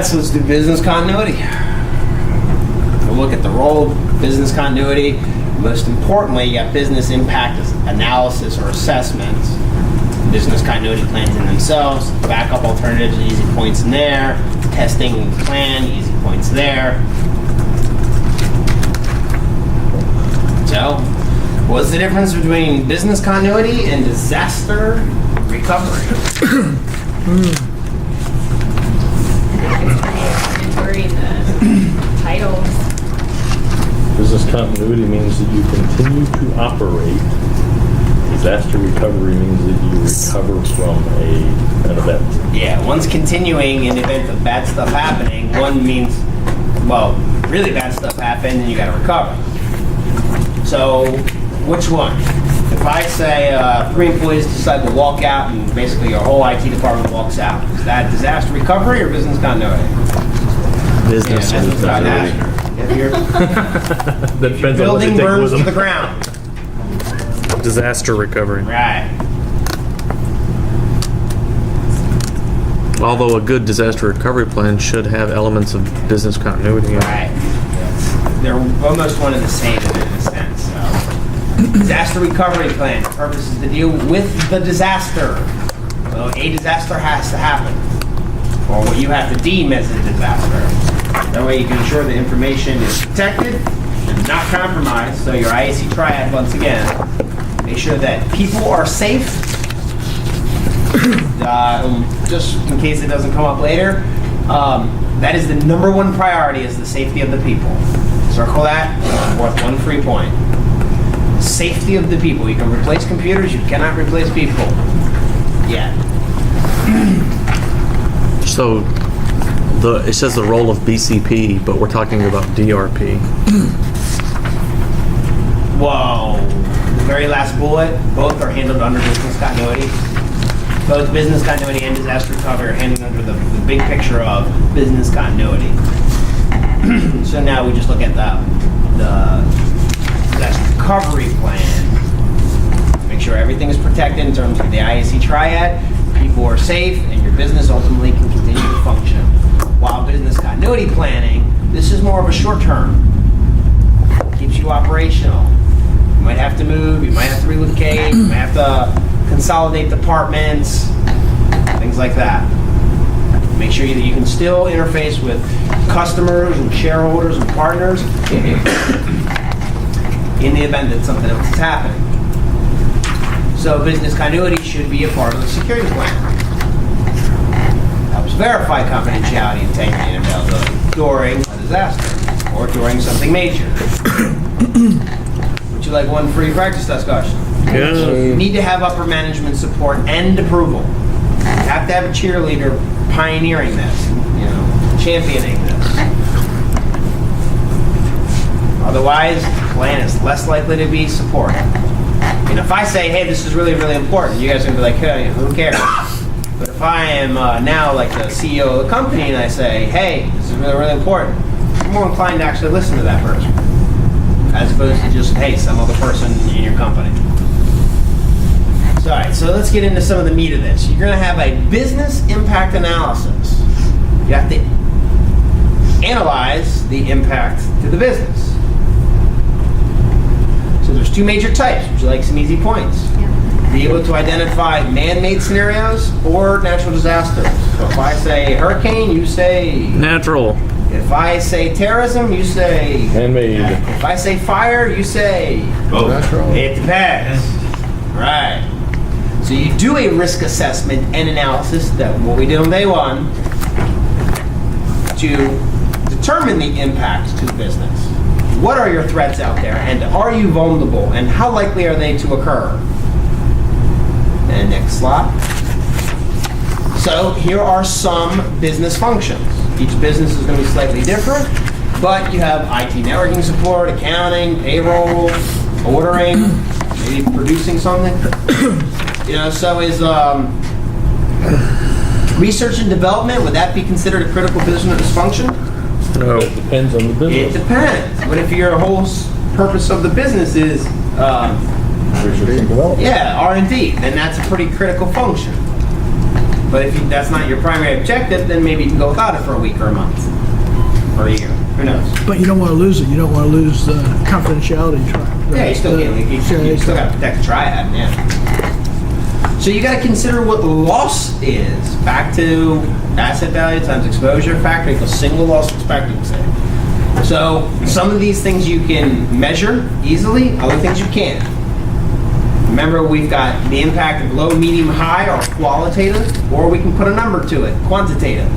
that, so let's do business continuity. We'll look at the role of business continuity. Most importantly, you got business impact analysis or assessments, business continuity plans in themselves, backup alternatives, easy points in there, testing the plan, easy points there. So, what's the difference between business continuity and disaster recovery? During the titles. Business continuity means that you continue to operate. Disaster recovery means that you recover from an event. Yeah, one's continuing in the event of bad stuff happening. One means, well, really bad stuff happened and you got to recover. So, which one? If I say 3 employees decide to walk out and basically your whole IT department walks out, is that disaster recovery or business continuity? Business continuity. If your That depends on what they building take burns with to the them. ground. Disaster recovery. Right. Although a good disaster recovery plan should have elements of business continuity. Right. They're almost one and the same in a sense. So. Disaster recovery plan. The purpose is to deal with the disaster. So a disaster has to happen, or what you have to deem as a disaster. That way you can ensure the information is protected and not compromised. So your IAC triad, once again, make sure that people are safe. Just in case it doesn't come up later, that is the number one priority, is the safety of the people. Circle that, worth 1 free point. Safety of the people. You can replace computers, you cannot replace people. Yeah. So it says the role of BCP, but we're talking about DRP. Whoa. The very last bullet, both are handled under business continuity. Both business continuity and disaster recovery are handled under the big picture of business continuity. So now we just look at the disaster recovery plan. Make sure everything is protected in terms of the IAC triad, people are safe, and your business ultimately can continue to function. While business continuity planning, this is more of a short term. Keeps you operational. You might have to move, you might have to relocate, you might have to consolidate departments, things like that. Make sure that you can still interface with customers and shareholders and partners in the event that something else is happening. So business continuity should be a part of the security plan. Helps verify confidentiality, integrity, and availability during a disaster or during something major. Would you like 1 free practice discussion? Yeah. You need to have upper management support and approval. You have to have a cheerleader pioneering this, championing this. Otherwise, the plan is less likely to be supported. And if I say, hey, this is really, really important, you guys are going to be like, hey, who cares? But if I am now like the CEO of the company and I say, hey, this is really, really important, I'm more inclined to actually listen to that person, as opposed to just, hey, some other person in your company. So, all right, so let's get into some of the meat of this. You're going to have a business impact analysis. You have to analyze the impact to the business. So there's 2 major types. Would you like some easy points? Yeah. Be able to identify man-made scenarios or natural disasters. So if I say hurricane, you say Natural. If I say terrorism, you say Handmade. If I say fire, you say Natural. It depends. Right. So you do a risk assessment and analysis, that what we did on day 1, to determine the impact to the business. What are your threats out there, and are you vulnerable, and how likely are they to occur? And next slide. So here are some business functions. Each business is going to be slightly different, but you have IT networking support, accounting, payroll, ordering, maybe producing something. So is research and development, would that be considered a critical business function? No. It depends on the It business. depends. What if your whole purpose of the business is, Research and development. R&D? Then that's a pretty critical function. But if that's not your primary objective, then maybe you can go without it for a week or a month or a year. Who knows? But you don't want to lose it. You don't want to lose the confidentiality track. Yeah, you still can't. You still got to protect the triad. Yeah. So you got to consider what loss is. Back to asset value times exposure factor equals single loss expectancy. So some of these things you can measure easily, other things you can't. Remember, we've got the impact of low, medium, high, or qualitative, or we can put a number to it, quantitative.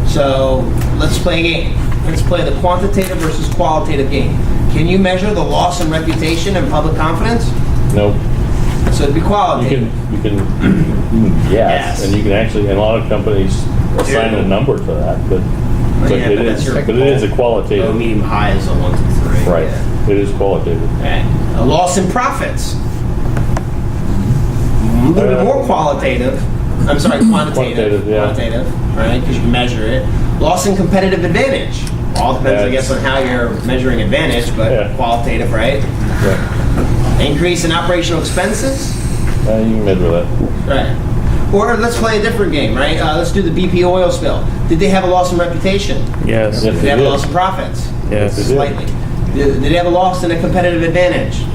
So let's play a game. Let's play the quantitative versus qualitative game. Can you measure the loss in reputation and public confidence? Nope. So it'd be qualitative. You can yes, and you can actually, and a lot of companies assign a number to that, but Yeah, it is a Low, qualitative. medium, high is a 1, 2, 3. Right. Yeah. It is qualitative. Right. A loss in profits. A little bit more qualitative. I'm sorry, quantitative. Quantitative, yeah. Quantitative, right? Because you can measure it. Loss in competitive advantage. All depends, I guess, on how you're measuring advantage, but qualitative, right? Yeah. Increase in operational expenses. You can measure that. Right. Or let's play a different game, right? Let's do the BP oil spill. Did they have a loss in reputation? Yes. Yes. Did they have a loss in profits? Yes. Slightly. Did they have a loss in a competitive advantage?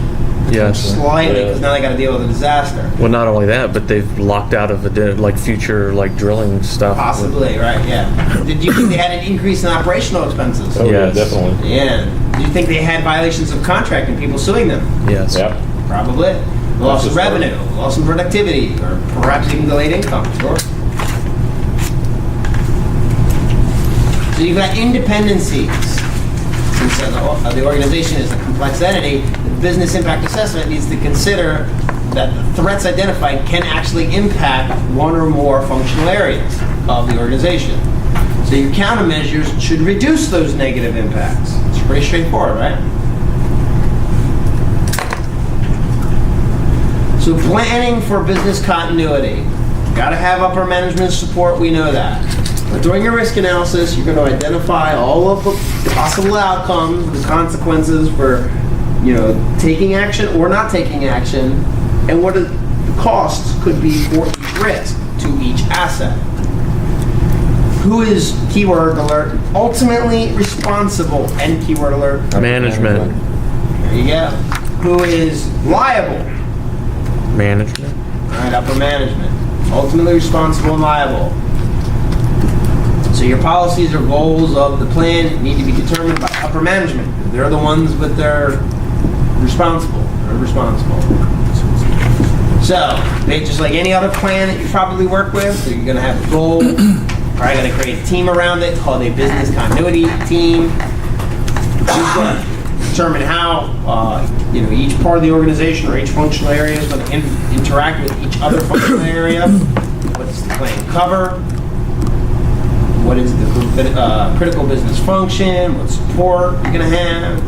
Yes. Slightly, because now they got to deal with a disaster. Well, not only that, but they've locked out of future drilling stuff. Possibly, right, yeah. Did you think they had an increase in operational expenses? Oh, Yes. yeah, definitely. Yeah. Do you think they had violations of contract and people suing them? Yes. Yep. Probably. Loss of revenue, loss in productivity, or perhaps even delayed income, sure. So you've got independencies. Since the organization is a complex entity, the business impact assessment needs to consider that the threats identified can actually impact one or more functional areas of the organization. So your countermeasures should reduce those negative impacts. It's pretty straightforward, right? So planning for business continuity. Got to have upper management support, we know that. But during your risk analysis, you're going to identify all of the possible outcomes, the consequences for, taking action or not taking action, and what the costs could be for each risk to each asset. Who is, keyword alert, ultimately responsible, and keyword alert, Management. there you go. Who is liable? Management. All right, upper management. Ultimately responsible and liable. So your policies or goals of the plan need to be determined by upper management. They're the ones with their responsible. They're responsible. So, just like any other plan that you probably work with, so you're going to have a goal. Probably going to create a team around it called a business continuity team. Who's going to determine how each part of the organization or each functional area is going to interact with each other functional area. What does the plan cover? What is the critical business function? What support you're going to have?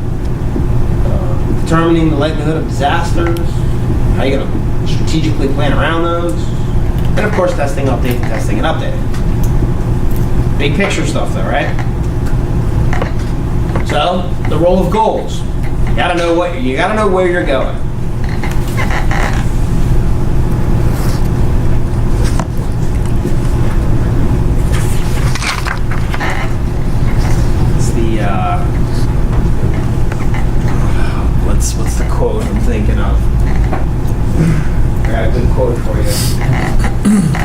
Determining the likelihood of disasters. How are you going to strategically plan around those? And of course, testing, updating, testing, and updating. Big picture stuff, though, right? So, the role of goals. You gotta know where you're going. It's the what's the quote I'm thinking of? I got a good quote for you.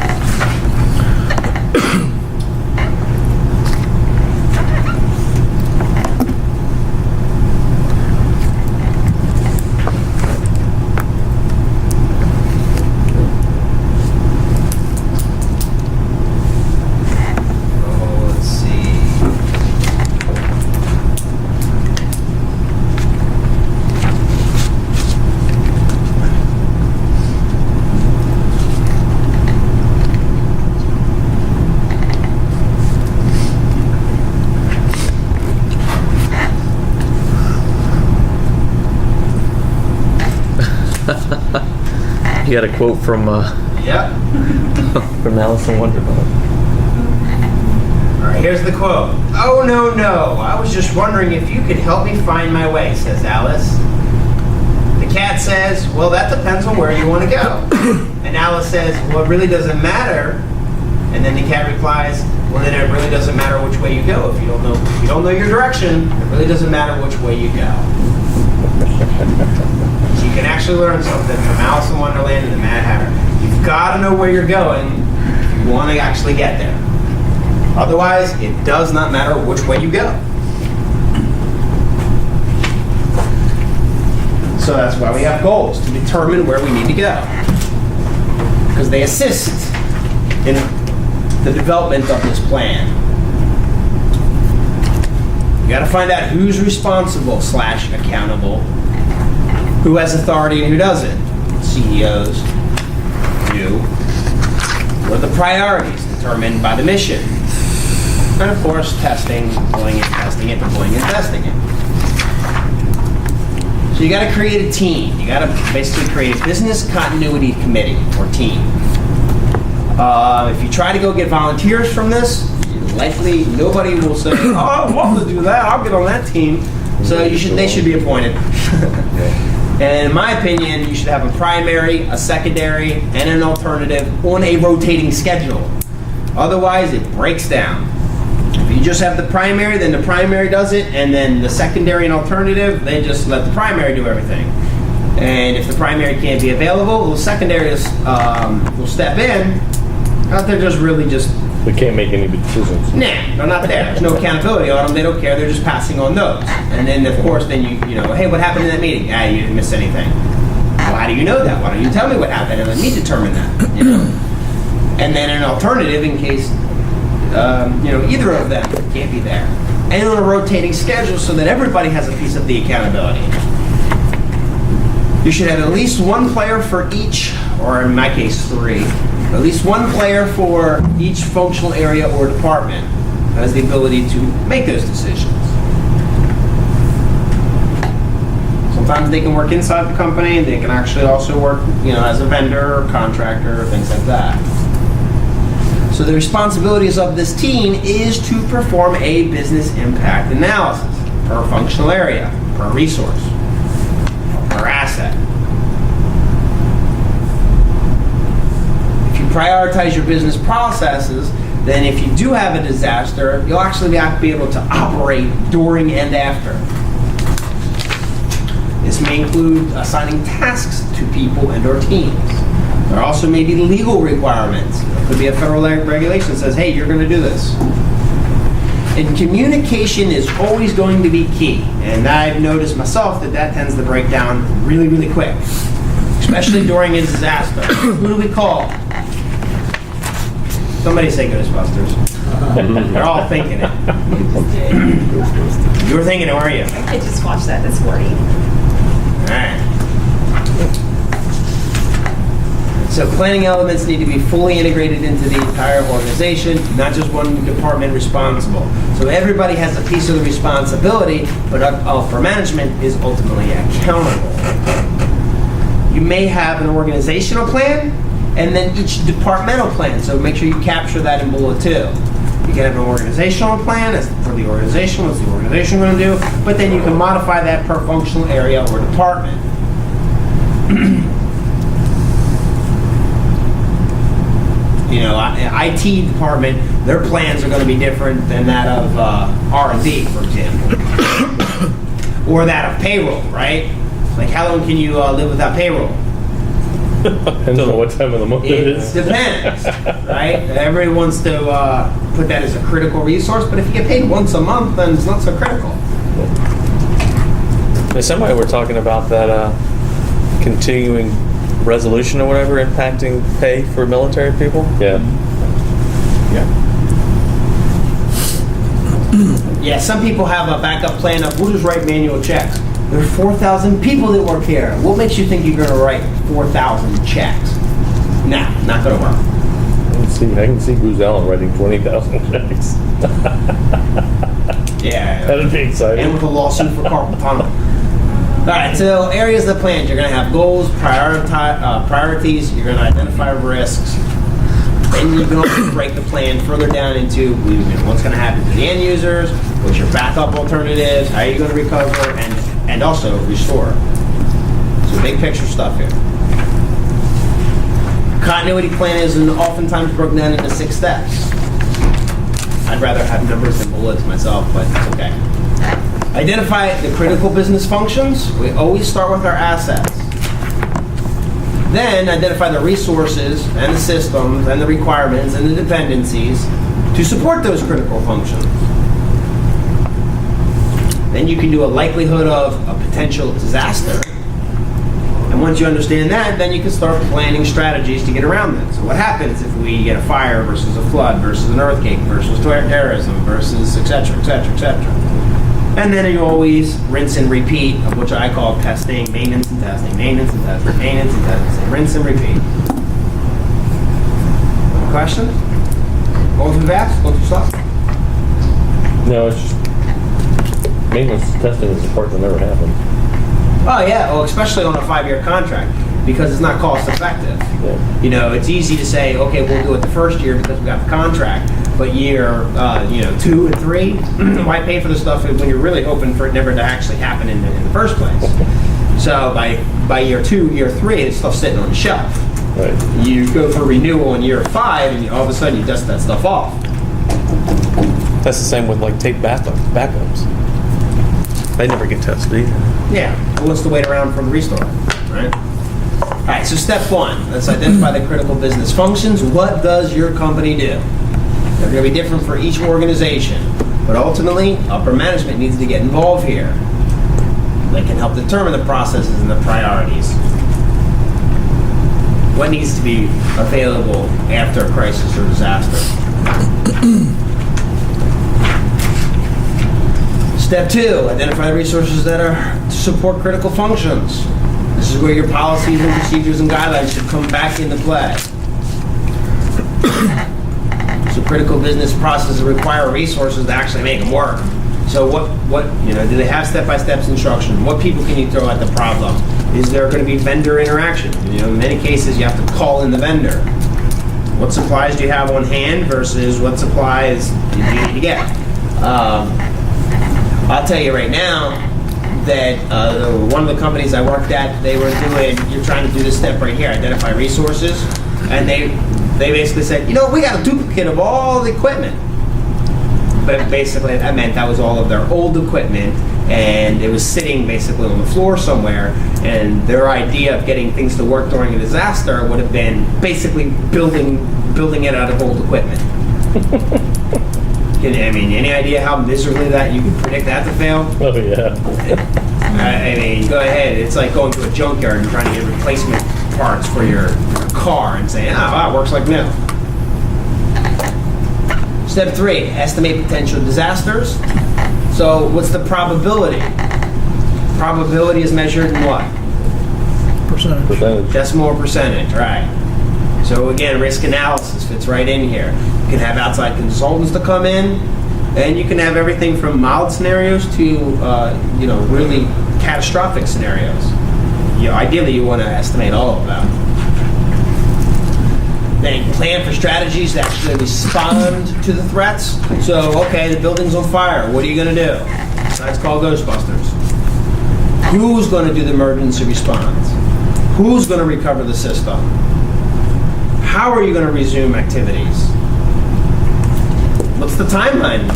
You got a quote from Yep. from Alice in Wonderland. All right, here's the quote. "Oh, no, no. I was just wondering if you could help me find my way," says Alice. The cat says, "Well, that depends on where you want to go." And Alice says, "Well, it really doesn't matter And then the cat replies, well, then it really doesn't matter which way you go. If you don't know your direction, it really doesn't matter which way you go. So you can actually learn something from Alice in Wonderland and the Mad Hatter. You've got to know where you're going if you want to actually get there. Otherwise, it does not matter which way you go. So that's why we have goals, to determine where we need to go. Because they assist in the development of this plan. You got to find out who's responsible / accountable, who has authority and who doesn't. CEOs do. What are the priorities determined by the mission? And of course, testing, deploying it, testing it, deploying it, testing it. So you got to create a team. You got to basically create a business continuity committee or team. If you try to go get volunteers from this, likely nobody will say, "Oh, I want to do that. I'll get on that team." So they should be appointed. And in my opinion, you should have a primary, a secondary, and an alternative on a rotating schedule. Otherwise, it breaks down. If you just have the primary, then the primary does it, and then the secondary and alternative, they just let the primary do everything. And if the primary can't be available, the secondary will step in. They're just really just... They can't make any decisions. Nah, they're not there. There's no accountability on them. They don't care. They're just passing on notes. And then, of course, then you know, hey, what happened in that meeting? Ah, you didn't miss anything. Well, how do you know that? Why don't you tell me what happened and let me determine that? You know. And then an alternative in case either of them can't be there. And on a rotating schedule so that everybody has a piece of the accountability. You should have at least one player for each, or in my case, 3. At least one player for each functional area or department that has the ability to make those decisions. Sometimes they can work inside the company. They can actually also work, as a vendor or contractor or things like that. So the responsibilities of this team is to perform a business impact analysis per functional area, per resource, per asset. If you prioritize your business processes, then if you do have a disaster, you'll actually be able to operate during and after. This may include assigning tasks to people and or teams. There also may be legal requirements. There could be a federal regulation that says, hey, you're going to do this. And communication is always going to be key. And I've noticed myself that tends to break down really, really quick. Especially during a disaster. Who do we call? Somebody say Ghostbusters. They're all thinking it. You were thinking it, weren't you? I just watched that this morning. All right. So planning elements need to be fully integrated into the entire organization, not just one department responsible. So everybody has a piece of the responsibility, but for management is ultimately accountable. You may have an organizational plan, and then each departmental plan. So make sure you capture that in bullet 2. You can have an organizational plan as for the organization, what's the organization going to do, but then you can modify that per functional area or department. IT department, their plans are going to be different than that of R&D, for example, or that of payroll, right? Like, how long can you live without payroll? Depends on what time of the month it is. It depends, right? Everybody wants to put that as a critical resource, but if you get paid once a month, then it's not so critical. Somebody were talking about that continuing resolution or whatever impacting pay for military people. Yeah. Yeah, some people have a backup plan of we'll just write manual checks. There's 4,000 people that work here. What makes you think you're going to write 4,000 checks? Nah, not going to work. I can see Bruce Allen writing 20,000 checks. Yeah. That'd be exciting. And with a lawsuit for carpal tunnel. All right, so areas of the plan. You're going to have goals, priorities. You're going to identify risks. Then you can also break the plan further down into what's going to happen to the end users, what's your backup alternatives, how are you going to recover, and also restore. So big picture stuff here. Continuity plan is oftentimes broken down into 6 steps. I'd rather have numbers than bullets myself, but it's okay. Identify the critical business functions. We always start with our assets. Then identify the resources and the systems and the requirements and the dependencies to support those critical functions. Then you can do a likelihood of a potential disaster. And once you understand that, then you can start planning strategies to get around it. So what happens if we get a fire versus a flood versus an earthquake versus terrorism versus et cetera, et cetera, et cetera. And then you always rinse and repeat, which I call testing, maintenance and testing, maintenance and testing, maintenance and testing, rinse and repeat. Questions? Going through that? Going through stuff? No, it's just maintenance testing is the part that never happened. Oh yeah, well, especially on a 5-year contract, because it's not cost effective. Yeah. You know, it's easy to say, okay, we'll do it the first year because we got the contract, but year, 2 and 3, why pay for the stuff when you're really hoping for it never to actually happen in the first place? So by year 2, year 3, it's stuff sitting on the shelf. Right. You go for renewal in year 5, and all of a sudden you dust that stuff off. That's the same with like tape backups. They never get tested either. Yeah, well, what's the wait around for the restore, right? All right, so step 1, let's identify the critical business functions. What does your company do? They're going to be different for each organization, but ultimately, upper management needs to get involved here. They can help determine the processes and the priorities. What needs to be available after a crisis or disaster? Step 2, identify the resources that are to support critical functions. This is where your policies and procedures and guidelines should come back into play. So critical business processes require resources to actually make them work. So do they have step-by-step instruction? What people can you throw at the problem? Is there going to be vendor interaction? In many cases you have to call in the vendor. What supplies do you have on hand versus what supplies do you need to get? I'll tell you right now that one of the companies I worked at, you're trying to do this step right here, identify resources, and they basically said, we got a duplicate of all the equipment. But basically that meant that was all of their old equipment, and it was sitting basically on the floor somewhere, and their idea of getting things to work during a disaster would have been basically building it out of old equipment. Any idea how miserably that you could predict that to fail? Oh, yeah. Go ahead. It's like going to a junkyard and trying to get replacement parts for your car and saying, it works like new. Step 3, estimate potential disasters. So what's the probability? Probability is measured in what? Percentage. Decimal percentage, right. So again, risk analysis fits right in here. You can have outside consultants to come in, and you can have everything from mild scenarios to really catastrophic scenarios. Ideally, you want to estimate all of them. Then plan for strategies to actually respond to the threats. So, okay, the building's on fire. What are you going to do? That's called Ghostbusters. Who's going to do the emergency response? Who's going to recover the system? How are you going to resume activities? What's the timeline?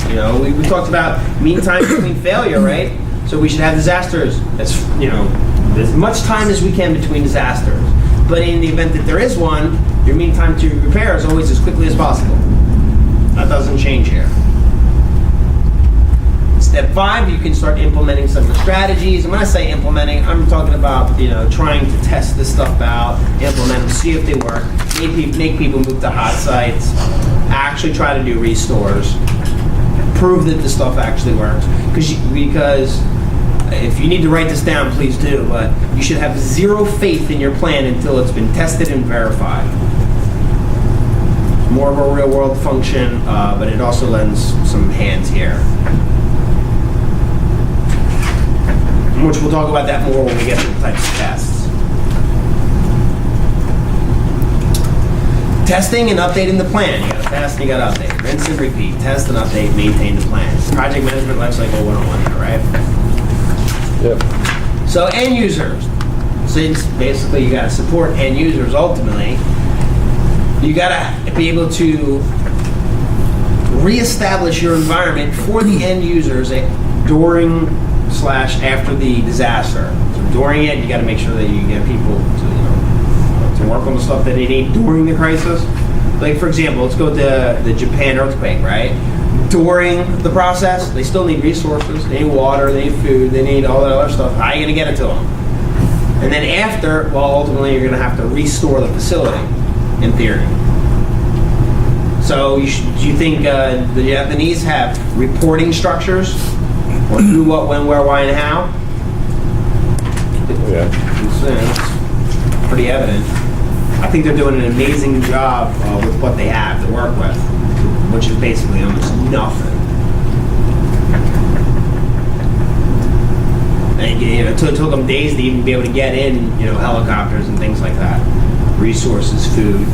We talked about mean time between failure, right? So we should have disasters as much time as we can between disasters. But in the event that there is one, your mean time to repair is always as quickly as possible. That doesn't change here. Step 5, you can start implementing some of the strategies. And when I say implementing, I'm talking about trying to test this stuff out, implement them, see if they work, make people move to hot sites, actually try to do restores, prove that the stuff actually works. Because if you need to write this down, please do. But you should have zero faith in your plan until it's been tested and verified. More of a real-world function, but it also lends some hands here. Which we'll talk about that more when we get to the types of tests. Testing and updating the plan. You gotta test and you gotta update. Rinse and repeat. Test and update, maintain the plan. Project management lifecycle 101 there, right? Yep. So end users. Since basically you gotta support end users ultimately, You gotta be able to reestablish your environment for the end users during / after the disaster. So during it, you gotta make sure that you get people to work on the stuff that they need during the crisis. Like, for example, let's go to the Japan earthquake, right? During the process, they still need resources. They need water, they need food, they need all that other stuff. How are you going to get it to them? And then after, well, ultimately, you're going to have to restore the facility, in theory. So do you think the Japanese have reporting structures on who, what, when, where, why, and how? Yeah. It's pretty evident. I think they're doing an amazing job with what they have to work with, which is basically almost nothing. And it took them days to even be able to get in, helicopters and things like that, resources, food,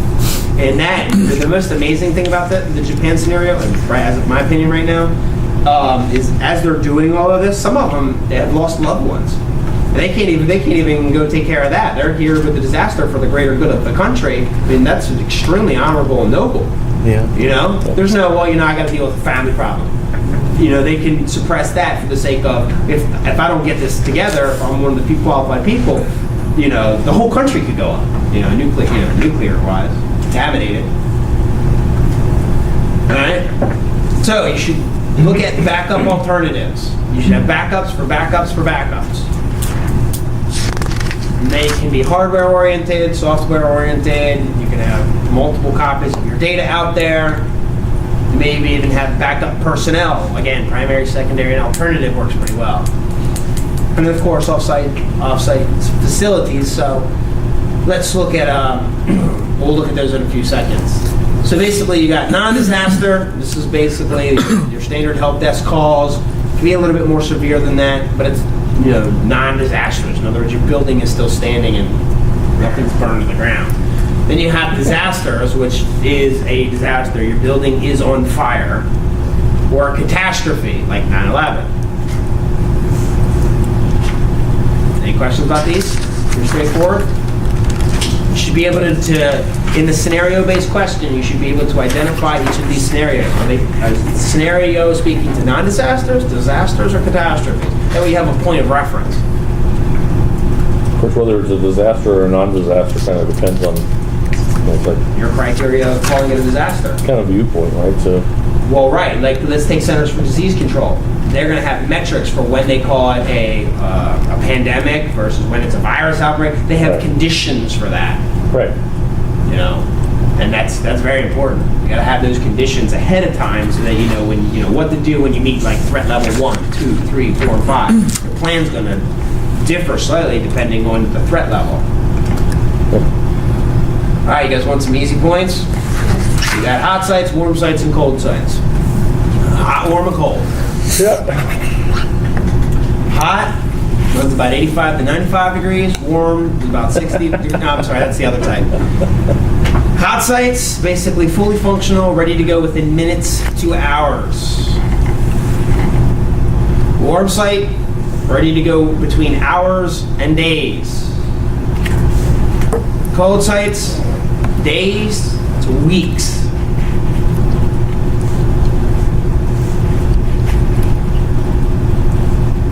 and that the most amazing thing about the Japan scenario, as of my opinion right now, is as they're doing all of this, some of them they have lost loved ones. And they can't even go take care of that. They're here with the disaster for the greater good of the country. I mean, that's extremely honorable and noble. Yeah. There's no, I got to deal with a family problem. They can suppress that for the sake of if I don't get this together, if I'm one of the few qualified people, the whole country could go up. Nuclear wise, contaminated. All right. So you should look at backup alternatives. You should have backups for backups for backups. They can be hardware-oriented, software-oriented. You can have multiple copies of your data out there. You maybe even have backup personnel. Again, primary, secondary, and alternative works pretty well. And then, of course, off-site facilities. So let's look at, we'll look at those in a few seconds. So basically, you got non-disaster. This is basically your standard help desk calls. It can be a little bit more severe than that, but it's non-disastrous. In other words, your building is still standing and nothing's burned to the ground. Then you have disasters, which is a disaster. Your building is on fire, or a catastrophe, like 9/11. Any questions about these? Pretty straightforward. You should be able to in the scenario-based question, you should be able to identify each of these scenarios. Are they a scenario speaking to non-disasters, disasters, or catastrophes? That way you have a point of reference. Of course, whether it's a disaster or a non-disaster kind of depends on Your criteria of calling it a disaster. kind of viewpoint, right? So, Well, right. Like, let's take Centers for Disease Control. They're going to have metrics for when they call it a pandemic versus when it's a virus outbreak. They have Right. conditions for that. right. And that's very important. You got to have those conditions ahead of time so that you know when what to do when you meet like threat level 1, 2, 3, 4, and 5. Your plan's going to differ slightly depending on the threat level. All right, you guys want some easy points? You got hot sites, warm sites, and cold sites. Hot, warm, and cold. Yep. Hot runs about 85 to 95 degrees. Warm is about 60. No, I'm sorry, that's the other type. Hot sites, basically fully functional, ready to go within minutes to hours. Warm site, ready to go between hours and days. Cold sites, days to weeks.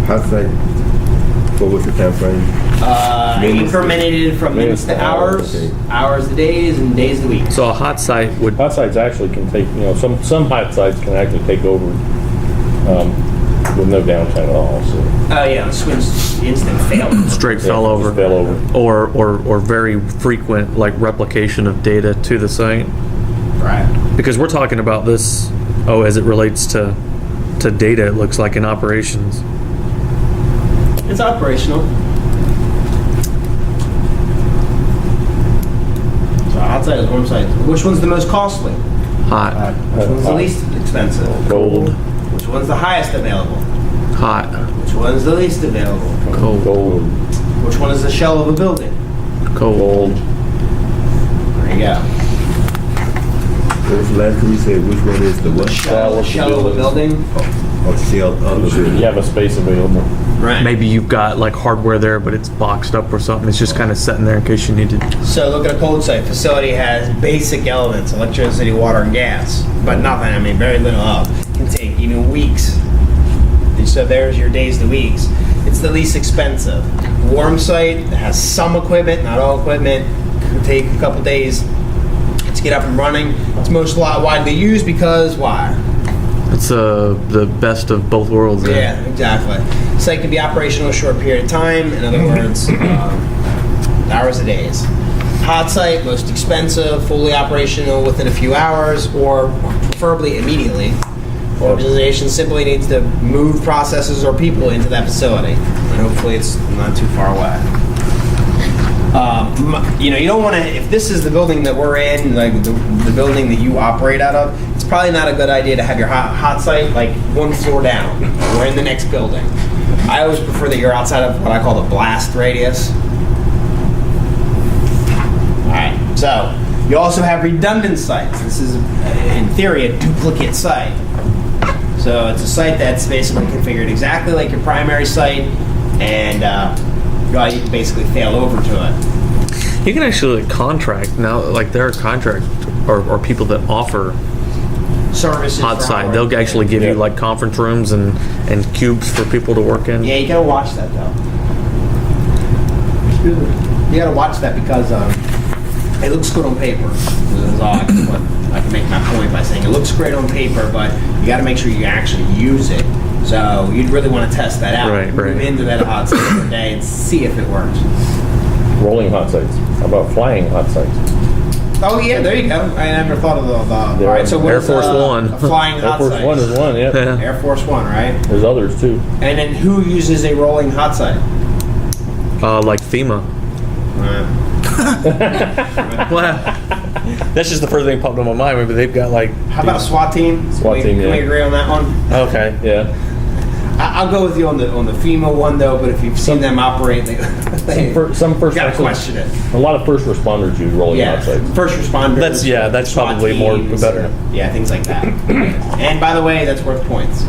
Hot site. What was the time frame? Incremented from minutes to hours, okay. hours to days, and days to weeks. So a hot site would, Hot sites actually can take, some hot sites can actually take over with no downtime at all. So Oh yeah, swings instant fail. straight yeah, fell over. just fell over. Or very frequent like replication of data to the site. Right. Because we're talking about this, as it relates to data, it looks like in operations. It's operational. So hot site is warm site. Which one's the most costly? Hot, Which one's the least expensive? Cold. Which one's the highest available? hot, Which one's the least available? cold, Cold. Which one is the shell of a building? cold. There you go. What was the last one you said? Which one is the what? Shell of a building. Or shell of the building? You have a space available. Right. maybe you've got like hardware there, but it's boxed up or something. It's just kind of sitting there in case you need to. So look at a cold site facility has basic elements, electricity, water, and gas, but nothing, I mean, very little of. It can take even weeks. And so there's your days to weeks. It's the least expensive. Warm site that has some equipment, not all equipment, can take a couple days to get up and running. It's most widely used because why? It's the best of both worlds. There. Yeah, exactly. Site can be operational a short period of time. In other words, hours of days. Hot site, most expensive, fully operational within a few hours, or preferably immediately. Organization simply needs to move processes or people into that facility, and hopefully it's not too far away. You don't want to, if this is the building that we're in, like the building that you operate out of, it's probably not a good idea to have your hot site like one floor down or in the next building. I always prefer that you're outside of what I call the blast radius. All right, so you also have redundant sites. This is, in theory, a duplicate site. So it's a site that's basically configured exactly like your primary site, and you can basically fail over to it. You can actually contract now. Like there are contract or people that offer Services hot for site. hardware. They'll actually give you like conference rooms and cubes for people to work in. Yeah, you gotta watch that though. You gotta watch that because it looks good on paper. This is all I can make my point by saying it looks great on paper, but you gotta make sure you actually use it. So you'd really want to test that out. Right. Move into that hot site for a day and see if it works. Rolling hot sites. How about flying hot sites? Oh yeah, there you go. I never thought of the. All right, so what Air is, Force One. A flying Air hot Force site? One is one, yeah. Air Force One, right? There's others too. And then who uses a rolling hot site? Like FEMA. Well, that's just the first thing that popped in my mind. Maybe they've got like. How about a SWAT team? SWAT team, Can we yeah. agree on that one? Okay. Yeah. I'll go with you on the FEMA one though. But if you've seen them operate, they Some first gotta question it. A lot of first responders use rolling hot sites. First responders. That's SWAT probably more teams, better. Yeah, things like that. And by the way, that's worth points.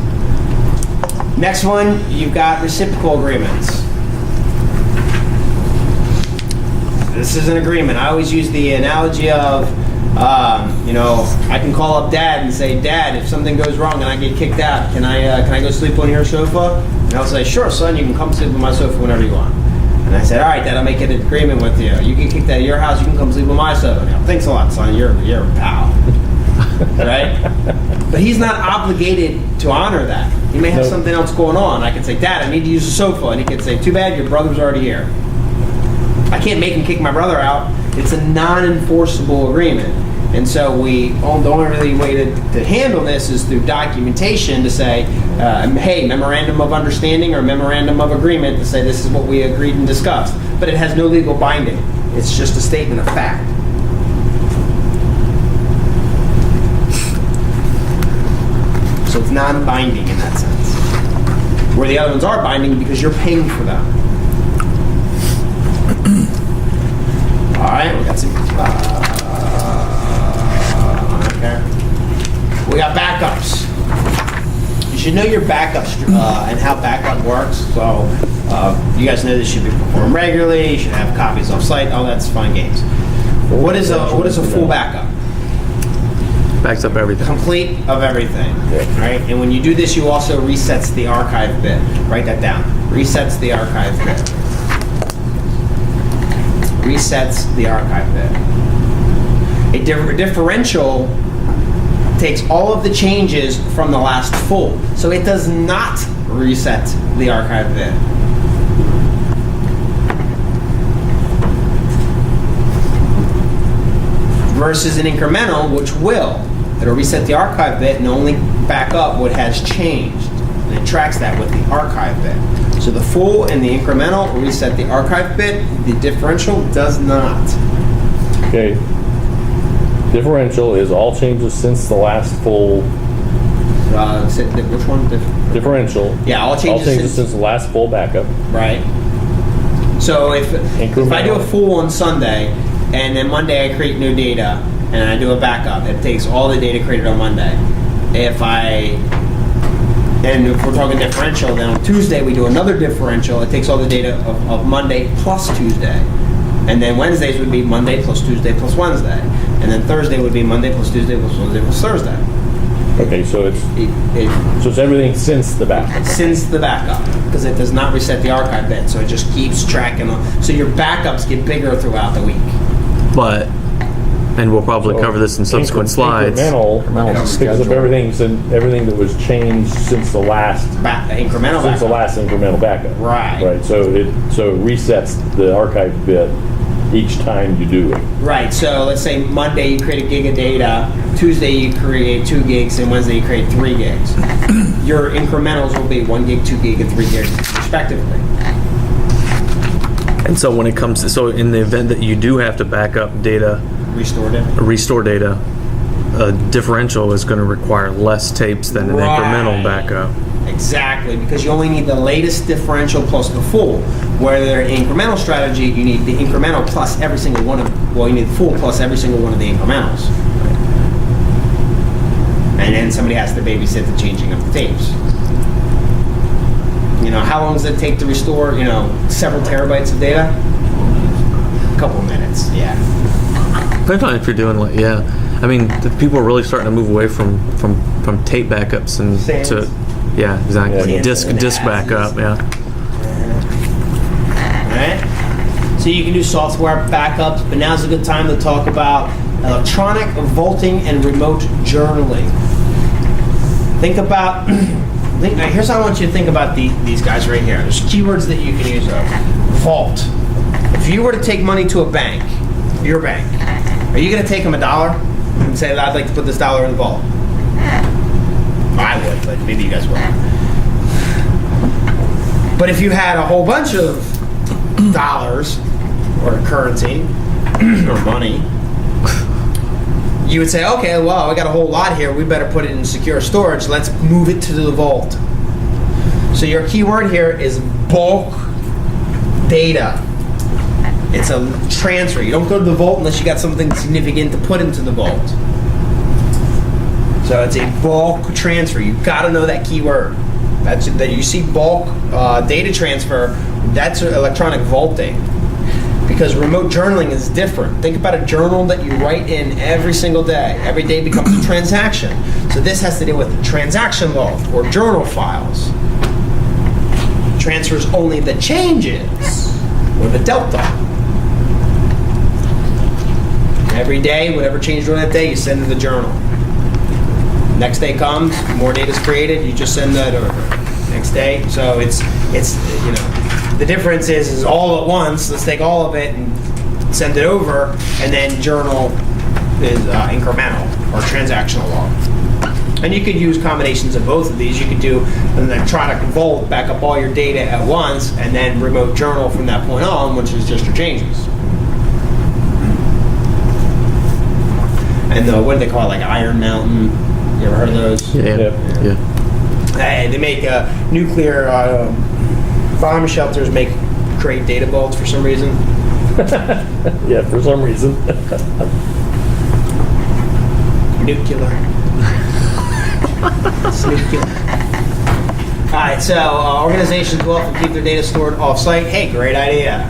Next one, you've got reciprocal agreements. This is an agreement. I always use the analogy of, I can call up Dad and say, Dad, if something goes wrong and I get kicked out, can I go sleep on your sofa? And I'll say, sure, son, you can come sleep on my sofa whenever you want. And I said, all right, Dad, I'll make an agreement with you. You get kicked out of your house, you can come sleep on my sofa. Now, thanks a lot, son. You're a pal. Right? But he's not obligated to honor that. He may have Nope. something else going on. I can say, Dad, I need to use the sofa. And he can say, too bad, your brother's already here. I can't make him kick my brother out. It's a non-enforceable agreement. And so the only really way to handle this is through documentation to say, hey, memorandum of understanding or memorandum of agreement to say this is what we agreed and discussed. But it has no legal binding. It's just a statement of fact. So it's non-binding in that sense. Where the other ones are binding because you're paying for them. All right, we got some. Okay. We got backups. You should know your backups and how backup works. So you guys know this should be performed regularly. You should have copies off site. Oh, that's fun games. What is a full backup? Backs up everything. Complete of everything. Yeah. Right? And when you do this, you also resets the archive bit. Write that down. Resets the archive bit. Resets the archive bit. A differential takes all of the changes from the last full. So it does not reset the archive bit. Versus an incremental, which will. It'll reset the archive bit and only back up what has changed. And it tracks that with the archive bit. So the full and the incremental will reset the archive bit. The differential does not. Okay. Differential is all changes since the last full. Which one? Differential. Yeah, all changes since the last full backup. Right. So if I do a full on Sunday and then Monday I create new data and I do a backup, it takes all the data created on Monday. If I And if we're talking differential, then on Tuesday we do another differential. It takes all the data of Monday plus Tuesday. And then Wednesdays would be Monday plus Tuesday plus Wednesday. And then Thursday would be Monday plus Tuesday plus Wednesday plus Thursday. Okay, so it's It everything since the backup. since the backup, because it does not reset the archive bit, so it just keeps tracking. So your backups get bigger throughout the week. But, and we'll probably So cover this in subsequent slides. Incremental picks up everything that was changed since the last Incremental since the backup. last incremental backup. Right. Right. So it resets the archive bit each time you do it. Right, so let's say Monday you create a gig of data, Tuesday you create 2 gigs, and Wednesday you create 3 gigs. Your incrementals will be 1 gig, 2 gig, and 3 gigs respectively. And so when it comes to, so in the event that you do have to back up data, Restored it. restore data, a differential is going to require less tapes than an Right. incremental backup. Exactly, because you only need the latest differential plus the full. Where their incremental strategy, you need the incremental plus every single one of, well, you need the full plus every single one of the incrementals. And then somebody has to babysit the changing of the tapes. You know, how long does it take to restore, several terabytes of data? A couple of minutes, yeah. Depends on if you're doing like, yeah. I mean, the people are really starting to move away from tape backups and Sans. to, yeah, exactly. Yeah. Disc backup, yeah. Alright? So you can do software backups, but now's a good time to talk about electronic vaulting and remote journaling. Think about, here's how I want you to think about these guys right here. There's keywords that you can use though. Vault. If you were to take money to a bank, your bank, are you going to take them $1 and say, I'd like to put this $1 in the vault? I would, but maybe you guys won't. But if you had a whole bunch of dollars or currency or money, you would say, okay, well, we got a whole lot here. We better put it in secure storage. Let's move it to the vault. So your keyword here is bulk data. It's a transfer. You don't go to the vault unless you got something significant to put into the vault. So it's a bulk transfer. You've got to know that keyword. That you see bulk data transfer, that's electronic vaulting. Because remote journaling is different. Think about a journal that you write in every single day. Every day becomes a transaction. So this has to deal with transaction log or journal files. Transfers only the changes or the delta. Every day, whatever changed during that day, you send to the journal. Next day comes, more data is created, you just send that over. Next day, so it's the difference is all at once. Let's take all of it and send it over, and then journal is incremental or transactional log. And you could use combinations of both of these. You could do an electronic vault, back up all your data at once, and then remote journal from that point on, which is just your changes. And what do they call it, like Iron Mountain? You ever heard of those? Yeah. They make nuclear bomb shelters create data vaults for some reason. Yeah, for some reason. Nuclear. It's nuclear. Alright, so organizations will often keep their data stored off-site. Hey, great idea.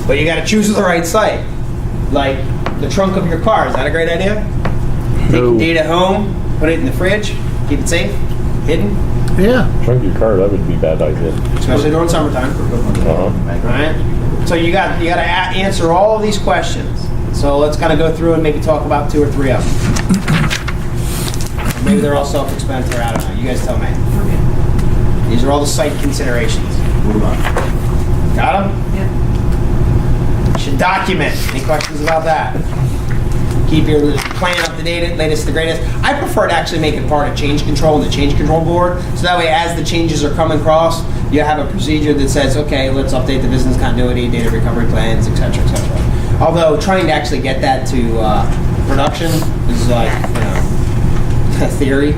But you got to choose the right site. Like the trunk of your car. Is that a great idea? Take your data home, put it in the fridge, keep it safe, hidden. Yeah. Trunk your car, that would be a bad idea. Especially during summertime. Right? So you got to answer all of these questions. So let's kind of go through and maybe talk about 2 or 3 of them. Maybe they're all self-explanatory. I don't know. You guys tell me. These are all the site considerations. Got them? Yeah. Should document. Any questions about that? Keep your plan up to date, latest to greatest. I prefer to actually make it part of change control in the change control board, so that way as the changes are coming across, you have a procedure that says, okay, let's update the business continuity, data recovery plans, etc., etc. Although trying to actually get that to production is like, a theory.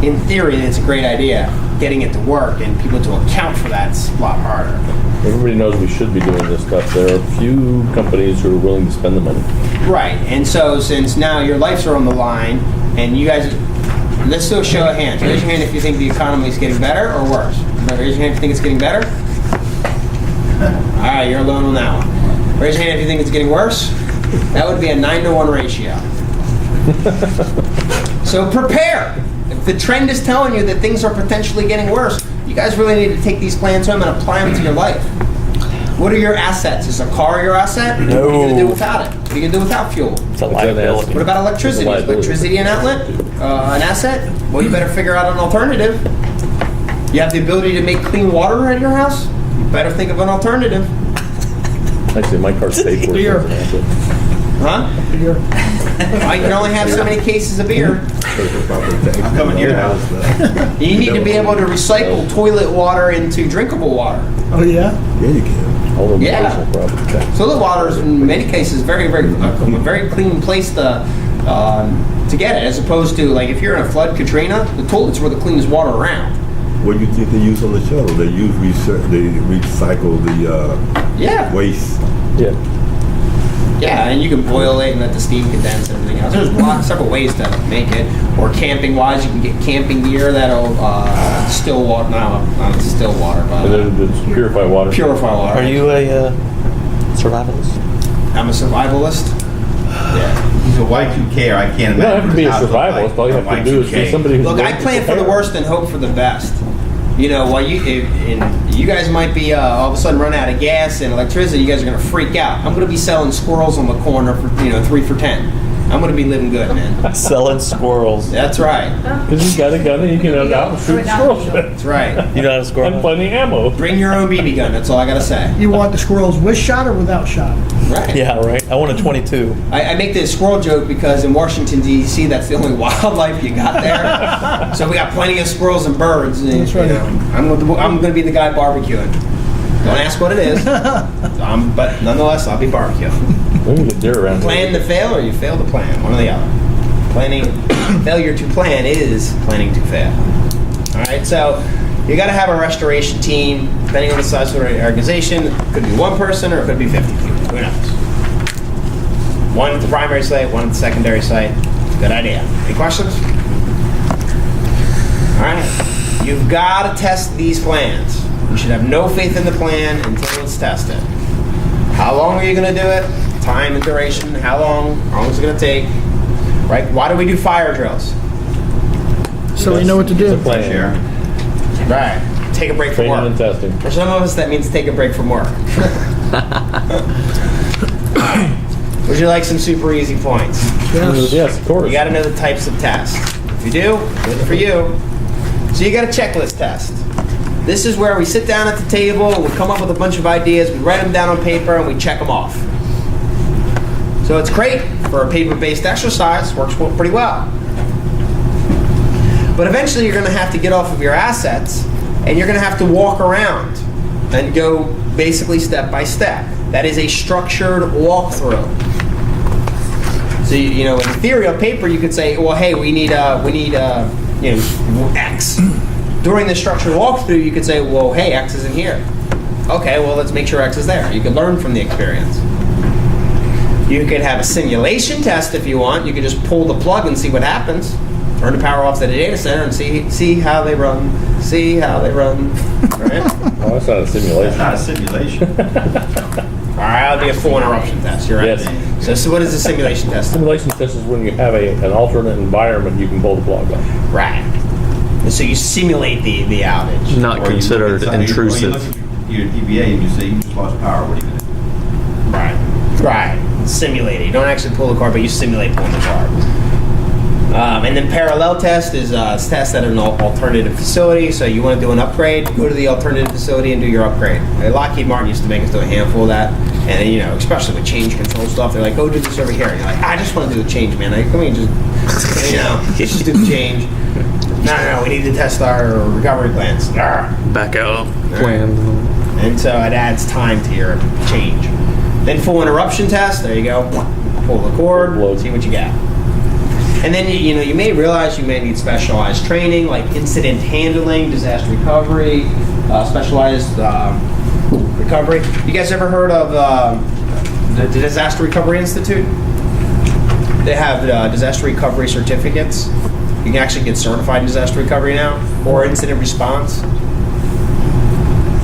In theory, it's a great idea. Getting it to work and people to account for that's a lot harder. Everybody knows we should be doing this stuff. There are a few companies who are willing to spend the money. Right, and so since now your lives are on the line, and you guys, Let's do a show of hands. Raise your hand if you think the economy is getting better or worse. Raise your hand if you think it's getting better. All right, you're alone on that one. Raise your hand if you think it's getting worse. That would be a 9-to-1 ratio. So prepare. If the trend is telling you that things are potentially getting worse, you guys really need to take these plans home and apply them to your life. What are your assets? Is a car your asset? No. What are you going to do without it? What are you going to do without fuel? It's a liability. What about electricity? Is electricity an outlet? An asset? Well, you better figure out an alternative. You have the ability to make clean water at your house? You better think of an alternative. Actually, my car's paid for. Beer. Huh? Beer. I can only have so many cases of beer. I'm coming to your house. You need to be able to recycle toilet water into drinkable water. Oh, yeah? Yeah, you can. All of Yeah. personal property tax. Toilet water is in many cases a very clean place to get it, as opposed to like if you're in a flood Katrina, the toilets were the cleanest water around. What do you think they use on the shuttle? They use they recycle the Yeah. waste. Yeah. Yeah, and you can boil it and let the steam condense and everything else. There's several ways to make it. Or camping wise, you can get camping gear that'll distill water. No, not distill water, And then but it's purified water. purify water. Are you a survivalist? I'm a survivalist. Yeah. He's a Y2K, I can't You don't imagine. have to be a his house look survivalist. like All you have to do is be Y2K. somebody who's Look, I plan for the worst and hope for the best. You know, while you guys might be all of a sudden run out of gas and electricity, you guys are gonna freak out. I'm gonna be selling squirrels on the corner for 3 for $10. I'm gonna be living good, man. Selling squirrels. That's right. Because he's got a gun and you can go out and shoot squirrels with. That's right. You know how to squirrel? And plenty of ammo. Bring your own BB gun. That's all I gotta say. You want the squirrels with shot or without shot? Right. Yeah, right. I want a 22. I make this squirrel joke because in Washington D.C. that's the only wildlife you got there. So we got plenty of squirrels and birds. And, That's right. I'm going to be the guy barbecuing. Don't ask what it is. But nonetheless, I'll be barbecuing. We can get deer around Plan to fail or you fail to plan. One or the other. Failure to plan is planning to fail. All right. So you got to have a restoration team. Depending on the size of the organization, it could be one person or it could be 50 people. Who knows? One at the primary site, one at the secondary site. Good idea. Any questions? All right. You've got to test these plans. You should have no faith in the plan until it's tested. How long are you going to do it? Time and duration. How long is it going to take? Right? Why do we do fire drills? So we know what to It's a do. plan. Share. Right. Take a break from Training and work. testing. For some of us, that means take a break from work. Would you like some super easy points? Yes. Yes, of course. You got to know the types of tests. If you do, good for you. So you got a checklist test. This is where we sit down at the table, we come up with a bunch of ideas, we write them down on paper, and we check them off. So it's great for a paper-based exercise, works pretty well. But eventually you're going to have to get off of your assets, and you're going to have to walk around and go basically step by step. That is a structured walkthrough. So in theory on paper you could say, well, hey, we need X. During the structured walkthrough, you could say, well, hey, X isn't here. Okay, well, let's make sure X is there. You could learn from the experience. You could have a simulation test if you want. You could just pull the plug and see what happens. Turn the power off to the data center and see how they run. See how they run. Right? Oh, that's not a simulation. Not a simulation. All right, that'll be a full interruption test. You're right. Yes. So what is a simulation test? Simulation test is when you have an alternate environment, you can pull the plug off. Right. And so you simulate the outage. Not Or you look considered inside- or you intrusive. look at your DBA and you say you just lost power. What are you going to do? Right. Simulate it. You don't actually pull the car, but you simulate pulling the car. And then parallel test is a test at an alternative facility. So you want to do an upgrade, go to the alternative facility and do your upgrade. Lockheed Martin used to make us do a handful of that. And especially with change control stuff, they're like, go do this over here. And you're like, I just want to do the change, man. Like, come here, just do the change. No, we need to test our recovery plans. Back out plan. And so it adds time to your change. Then full interruption test. There you go. Pull the cord. See what you got. And then you may realize you may need specialized training like incident handling, disaster recovery, specialized recovery. You guys ever heard of the Disaster Recovery Institute? They have disaster recovery certificates. You can actually get certified in disaster recovery now, or incident response.